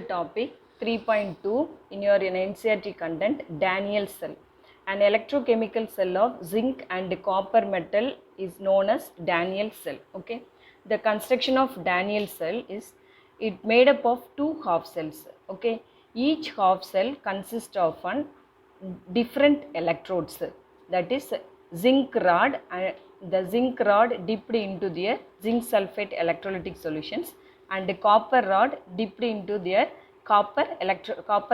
topic 3.2 in your NCERT content, Daniell cell. An electrochemical cell of zinc and copper metal is known as Daniell cell. Okay, the construction of Daniell cell is it made up of two half cells. Okay, each half cell consists of an different electrodes, that is zinc rod, and the zinc rod dipped into their zinc sulfate electrolytic solutions, and the copper rod dipped into their copper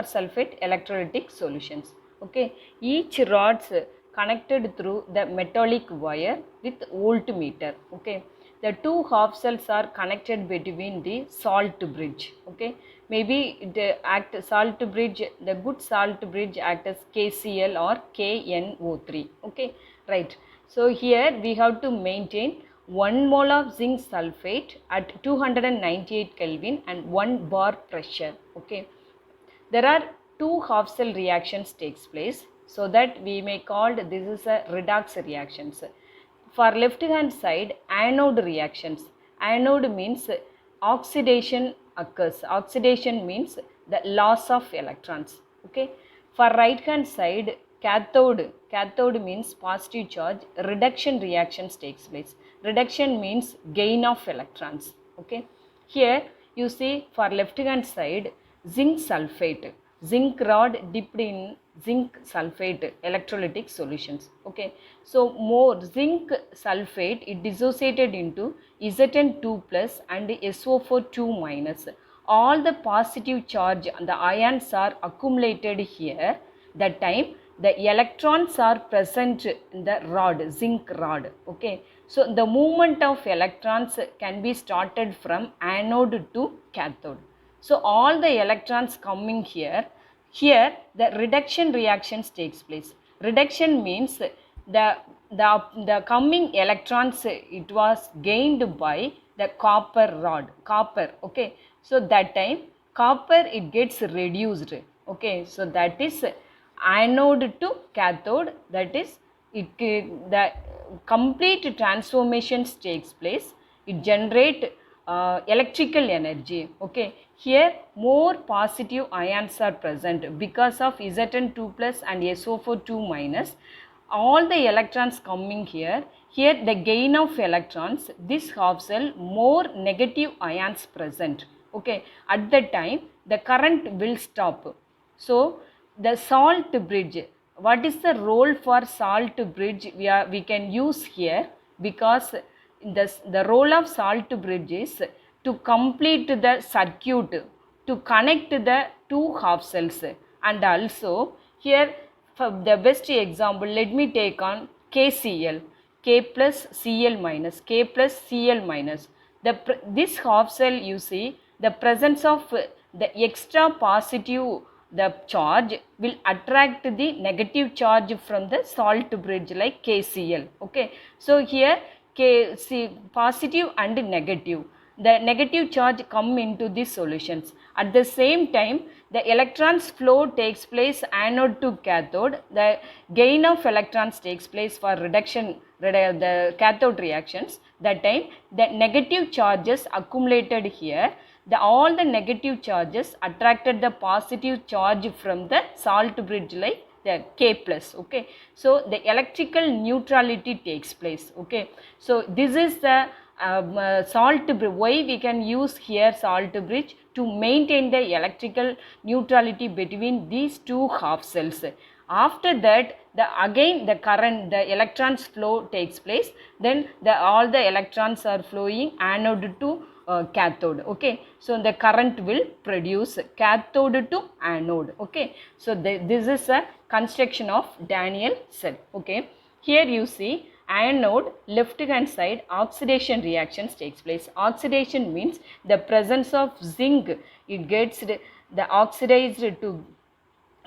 sulfate electrolytic solutions. Okay, each rods connected through the metallic wire with voltmeter. Okay, the two half cells are connected between the salt bridge. Okay, maybe the salt bridge, the good salt bridge act as KCl or KNO3. Okay, right. So here we have to maintain 1 mole of zinc sulfate at 298 Kelvin and 1 bar pressure. Okay, there are two half cell reactions takes place, so that we may call this is a redox reactions. For left hand side, anode reactions. Anode means oxidation occurs. Oxidation means the loss of electrons. Okay, for right hand side, cathode. Cathode means positive charge. Reduction reactions takes place. Reduction means gain of electrons. Okay, here you see for left hand side, zinc sulfate, zinc rod dipped in zinc sulfate electrolytic solutions. Okay, so more zinc sulfate it dissociated into Zn2 plus and SO4 2 minus. All the positive charge, the ions are accumulated here. That time the electrons are present in the rod, zinc rod. Okay, so the movement of electrons can be started from anode to cathode. So all the electrons coming here, the reduction reactions takes place. Reduction means the coming electrons it was gained by the copper rod, copper. Okay, so that time copper it gets reduced. Okay, so that is anode to cathode, that is it the complete transformations takes place. It generate electrical energy. Okay, here more positive ions are present because of Zn2 plus and SO4 2 minus. All the electrons coming here, the gain of electrons, this half cell more negative ions present. Okay, at that time the current will stop. So the salt bridge, what is the role for salt bridge we can use here? Because the role of salt bridge is to complete the circuit, to connect the two half cells. And also here for the best example, let me take on KCl, K plus Cl minus, K plus Cl minus. This half cell, you see the presence of the extra positive, the charge will attract the negative charge from the salt bridge like KCl. Okay, so here positive and negative, the negative charge come into these solutions. At the same time the electrons flow takes place anode to cathode. The gain of electrons takes place for reduction, the cathode reactions. That time the negative charges accumulated here, all the negative charges attracted the positive charge from the salt bridge like the K plus. Okay, so the electrical neutrality takes place. Okay, so this is the salt bridge. Why we can use here salt bridge? To maintain the electrical neutrality between these two half cells. After that again the current, the electrons flow takes place, then all the electrons are flowing anode to cathode. Okay, so the current will produce cathode to anode. Okay, so this is a construction of Daniell cell. Okay, here you see anode, left hand side, oxidation reactions takes place. Oxidation means the presence of zinc, it gets the oxidized to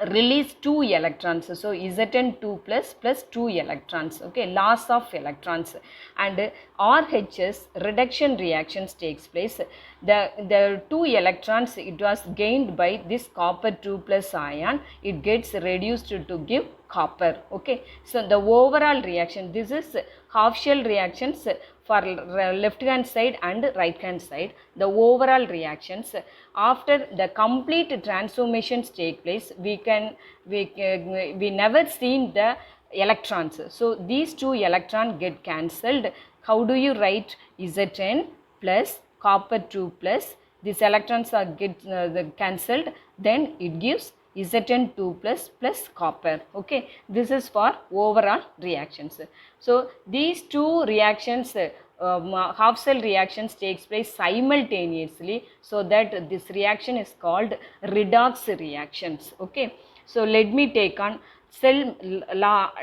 release 2 electrons. So Zn2 plus 2 electrons. Okay, loss of electrons. And RHS reduction reactions takes place. The 2 electrons it was gained by this copper 2 plus ion, it gets reduced to give copper. Okay, so the overall reaction, this is half shell reactions for left hand side and right hand side, the overall reactions after the complete transformations take place, we never seen the electrons. So these two electrons get cancelled. How do you write Zn plus copper 2 plus, these electrons are cancelled, then it gives Zn2 plus copper. Okay, this is for overall reactions. So these two reactions, half cell reactions takes place simultaneously, so that this reaction is called redox reactions. Okay, so let me take on cell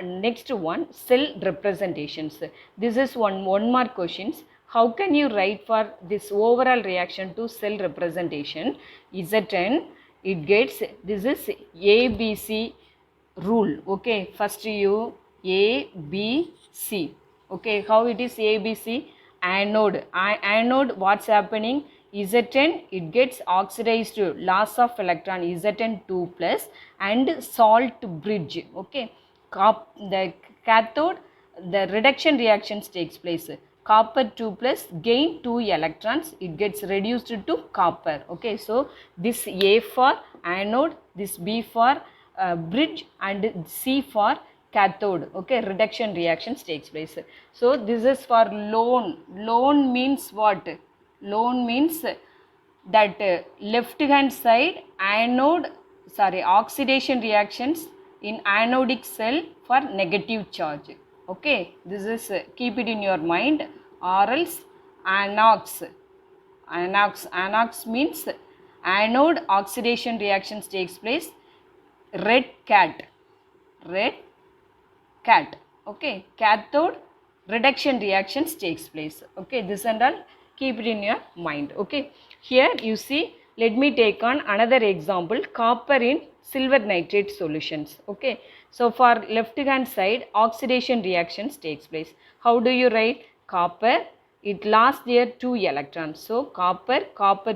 next one, cell representations. This is one more questions. How can you write for this overall reaction to cell representation? Zn, it gets, this is ABC rule. Okay, first you ABC. Okay, how it is ABC? Anode. Anode, what's happening? Zn, it gets oxidized to loss of electron Zn2 plus and salt bridge. Okay, the cathode, the reduction reactions takes place. Copper 2 plus gain 2 electrons, it gets reduced to copper. Okay, so this A for anode, this B for bridge, and C for cathode. Okay, reduction reactions takes place. So this is for lone. Lone means what? Lone means that left hand side oxidation reactions in anodic cell for negative charge. Okay, this is keep it in your mind, or else anox. Anox means anode oxidation reactions takes place. Red cat. Okay, cathode reduction reactions takes place. Okay, this and all keep it in your mind. Okay, here you see, let me take on another example, copper in silver nitrate solutions. Okay, so for left hand side, oxidation reactions takes place. How do you write? Copper, it lost their 2 electrons, so copper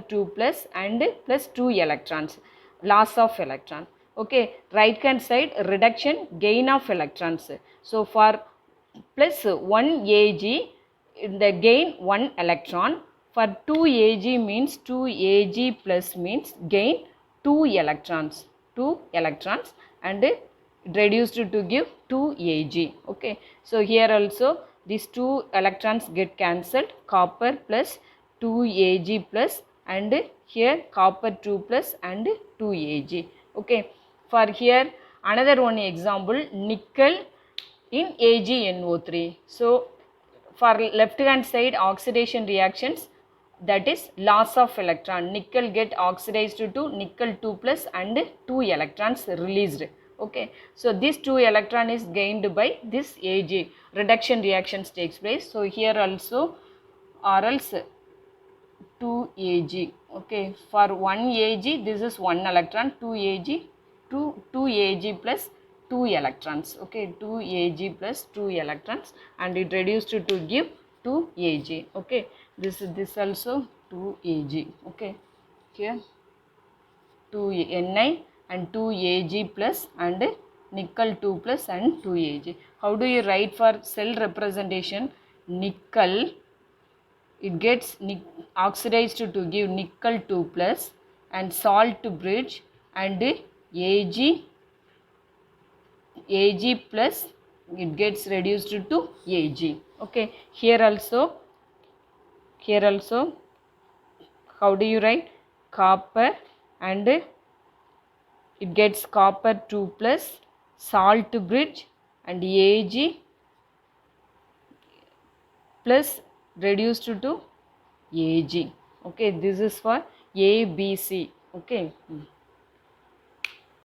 2 plus and plus 2 electrons, loss of electron. Okay, right hand side, reduction, gain of electrons. So for plus 1 Ag, the gain 1 electron. For 2 Ag means 2 Ag plus means gain 2 electrons, and reduced to give 2 Ag. Okay, so here also these 2 electrons get cancelled, copper plus 2 Ag plus, and here copper 2 plus and 2 Ag. Okay, for here another one example, nickel in AgNO3. So for left hand side, oxidation reactions, that is loss of electron, nickel get oxidized to nickel 2 plus and 2 electrons released. Okay, so this 2 electron is gained by this Ag, reduction reactions takes place. So here also, or else 2 Ag. Okay, for 1 Ag, this is 1 electron, 2 Ag, 2 Ag plus 2 electrons. Okay, 2 Ag plus 2 electrons, and it reduced to give 2 Ag. Okay, this also 2 Ag. Okay, here 2 Ni and 2 Ag plus and nickel 2 plus and 2 Ag. How do you write for cell representation? Nickel, it gets oxidized to give nickel 2 plus and salt bridge, and Ag plus, it gets reduced to Ag. Okay, here also how do you write? Copper, and it gets copper 2 plus, salt bridge, and Ag plus reduced to Ag. Okay, this is for ABC. Okay,